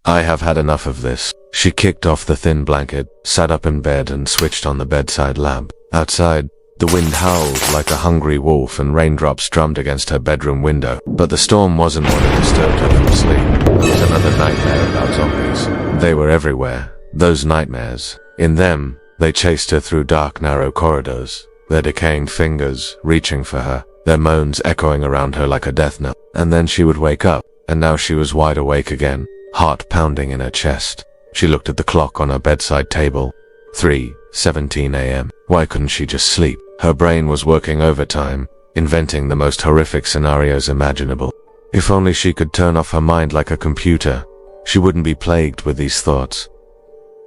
I have had enough of this. She kicked off the thin blanket, sat up in bed and switched on the bedside lamp. Outside, the wind howled like a hungry wolf and raindrops drummed against her bedroom window. But the storm wasn't what had disturbed her from sleep. It was another nightmare about zombies. They were everywhere, those nightmares. In them, they chased her through dark, narrow corridors, their decaying fingers reaching for her, their moans echoing around her like a death knell. And then she would wake up, and now she was wide awake again, heart pounding in her chest. She looked at the clock on her bedside table. 3:17 a.m. Why couldn't she just sleep? Her brain was working overtime, inventing the most horrific scenarios imaginable. If only she could turn off her mind like a computer, she wouldn't be plagued with these thoughts.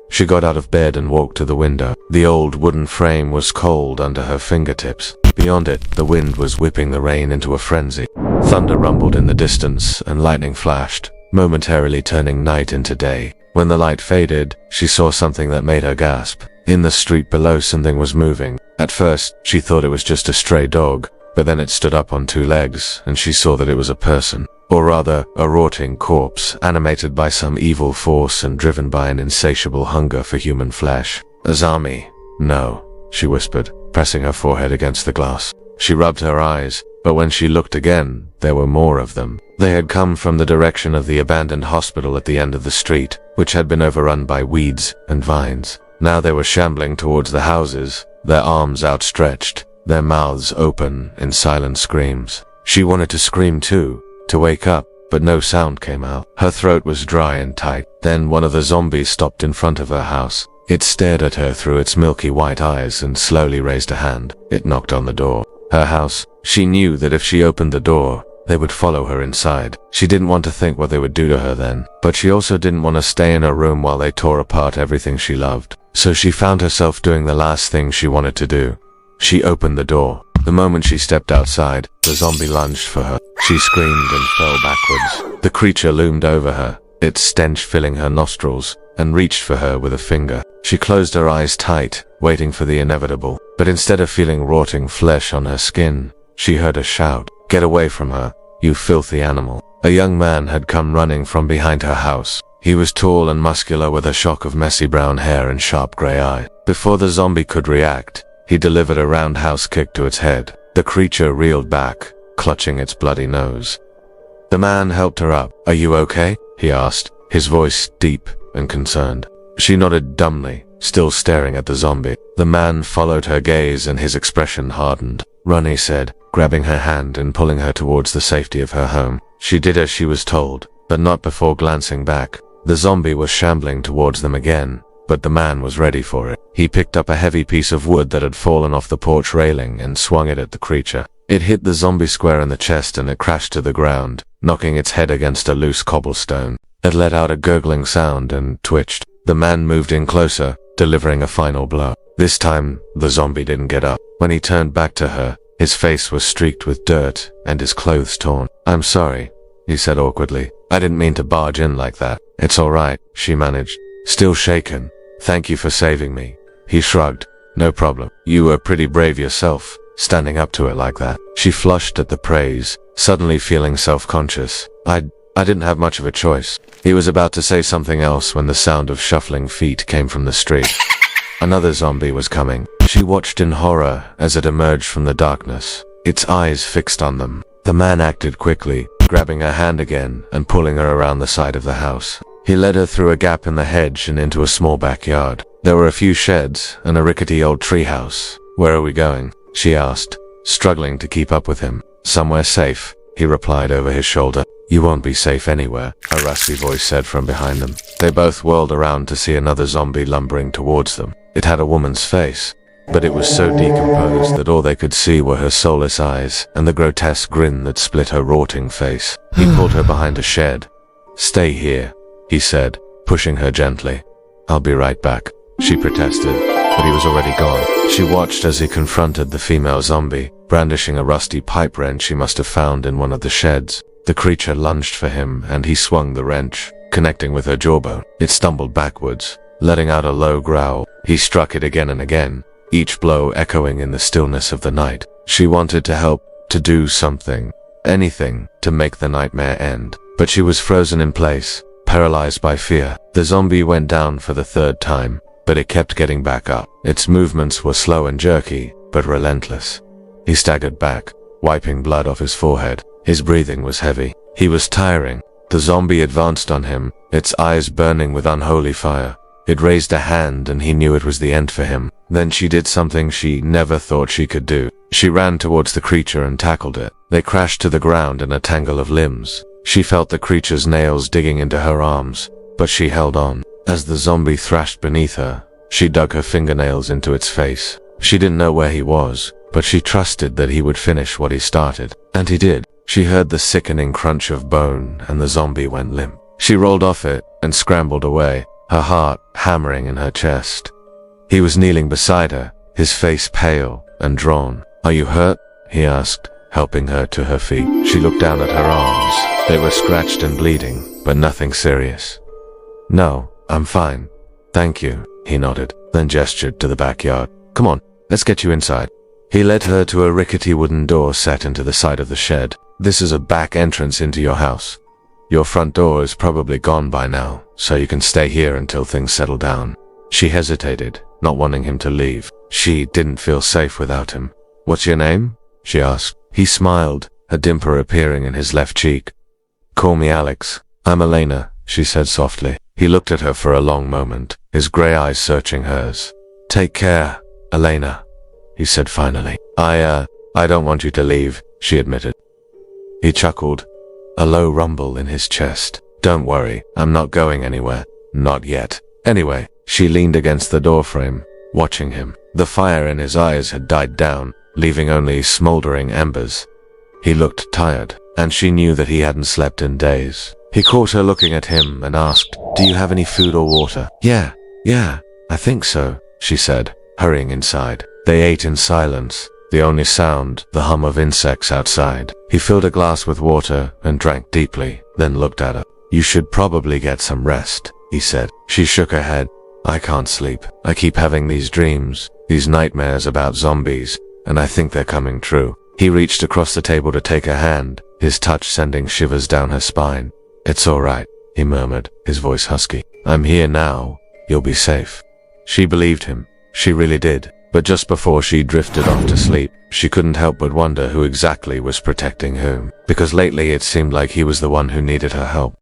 She got out of bed and walked to the window. The old wooden frame was cold under her fingertips. Beyond it, the wind was whipping the rain into a frenzy. Thunder rumbled in the distance and lightning flashed, momentarily turning night into day. When the light faded, she saw something that made her gasp. In the street below, something was moving. At first, she thought it was just a stray dog, but then it stood up on two legs, and she saw that it was a person. Or rather, a rotting corpse, animated by some evil force and driven by an insatiable hunger for human flesh. A zombie. No, she whispered, pressing her forehead against the glass. She rubbed her eyes, but when she looked again, there were more of them. They had come from the direction of the abandoned hospital at the end of the street, which had been overrun by weeds and vines. Now they were shambling towards the houses, their arms outstretched, their mouths open in silent screams. She wanted to scream too, to wake up, but no sound came out. Her throat was dry and tight. Then one of the zombies stopped in front of her house. It stared at her through its milky white eyes and slowly raised a hand. It knocked on the door. Her house. She knew that if she opened the door, they would follow her inside. She didn't want to think what they would do to her then, but she also didn't want to stay in her room while they tore apart everything she loved. So she found herself doing the last thing she wanted to do. She opened the door. The moment she stepped outside, the zombie lunged for her. She screamed and fell backwards. The creature loomed over her, its stench filling her nostrils, and reached for her with a finger. She closed her eyes tight, waiting for the inevitable. But instead of feeling rotting flesh on her skin, she heard a shout. "Get away from her, you filthy animal." A young man had come running from behind her house. He was tall and muscular with a shock of messy brown hair and sharp grey eye. Before the zombie could react, he delivered a roundhouse kick to its head. The creature reeled back, clutching its bloody nose. The man helped her up. "Are you okay?" he asked, his voice deep and concerned. She nodded dumbly, still staring at the zombie. The man followed her gaze and his expression hardened. "Run," he said, grabbing her hand and pulling her towards the safety of her home. She did as she was told, but not before glancing back. The zombie was shambling towards them again, but the man was ready for it. He picked up a heavy piece of wood that had fallen off the porch railing and swung it at the creature. It hit the zombie square in the chest and it crashed to the ground, knocking its head against a loose cobblestone. It let out a gurgling sound and twitched. The man moved in closer, delivering a final blow. This time, the zombie didn't get up. When he turned back to her, his face was streaked with dirt and his clothes torn. "I'm sorry," he said awkwardly. "I didn't mean to barge in like that." "It's all right," she managed, still shaken. "Thank you for saving me." He shrugged. "No problem. You were pretty brave yourself, standing up to it like that." She flushed at the praise, suddenly feeling self-conscious. I didn't have much of a choice." He was about to say something else when the sound of shuffling feet came from the street. Another zombie was coming. She watched in horror as it emerged from the darkness, its eyes fixed on them. The man acted quickly, grabbing her hand again and pulling her around the side of the house. He led her through a gap in the hedge and into a small backyard. There were a few sheds and a rickety old treehouse. "Where are we going?" she asked, struggling to keep up with him. "Somewhere safe," he replied over his shoulder. "You won't be safe anywhere," a raspy voice said from behind them. They both whirled around to see another zombie lumbering towards them. It had a woman's face, but it was so decomposed that all they could see were her soulless eyes and the grotesque grin that split her rotting face. He pulled her behind a shed. "Stay here," he said, pushing her gently. "I'll be right back," she protested, but he was already gone. She watched as he confronted the female zombie, brandishing a rusty pipe wrench he must have found in one of the sheds. The creature lunged for him, and he swung the wrench, connecting with her jawbone. It stumbled backwards, letting out a low growl. He struck it again and again, each blow echoing in the stillness of the night. She wanted to help, to do something, anything, to make the nightmare end. But she was frozen in place, paralyzed by fear. The zombie went down for the third time, but it kept getting back up. Its movements were slow and jerky, but relentless. He staggered back, wiping blood off his forehead. His breathing was heavy. He was tiring. The zombie advanced on him, its eyes burning with unholy fire. It raised a hand and he knew it was the end for him. Then she did something she never thought she could do. She ran towards the creature and tackled it. They crashed to the ground in a tangle of limbs. She felt the creature's nails digging into her arms, but she held on. As the zombie thrashed beneath her, she dug her fingernails into its face. She didn't know where he was, but she trusted that he would finish what he started. And he did. She heard the sickening crunch of bone and the zombie went limp. She rolled off it and scrambled away, her heart hammering in her chest. He was kneeling beside her, his face pale and drawn. "Are you hurt?" he asked, helping her to her feet. She looked down at her arms. They were scratched and bleeding, but nothing serious. "No, I'm fine. Thank you," he nodded, then gestured to the backyard. "Come on, let's get you inside." He led her to a rickety wooden door set into the side of the shed. "This is a back entrance into your house. Your front door is probably gone by now, so you can stay here until things settle down." She hesitated, not wanting him to leave. She didn't feel safe without him. "What's your name?" she asked. He smiled, a dimple appearing in his left cheek. "Call me Alex." "I'm Elena," she said softly. He looked at her for a long moment, his gray eyes searching hers. "Take care, Elena," he said finally. I don't want you to leave," she admitted. He chuckled, a low rumble in his chest. "Don't worry, I'm not going anywhere. Not yet." Anyway, she leaned against the doorframe, watching him. The fire in his eyes had died down, leaving only smoldering embers. He looked tired, and she knew that he hadn't slept in days. He caught her looking at him and asked, "Do you have any food or water?" Yeah, I think so," she said, hurrying inside. They ate in silence, the only sound the hum of insects outside. He filled a glass with water and drank deeply, then looked at her. "You should probably get some rest," he said. She shook her head. "I can't sleep. I keep having these dreams, these nightmares about zombies, and I think they're coming true." He reached across the table to take her hand, his touch sending shivers down her spine. "It's all right," he murmured, his voice husky. "I'm here now. You'll be safe." She believed him. She really did. But just before she drifted off to sleep, she couldn't help but wonder who exactly was protecting whom. Because lately it seemed like he was the one who needed her help.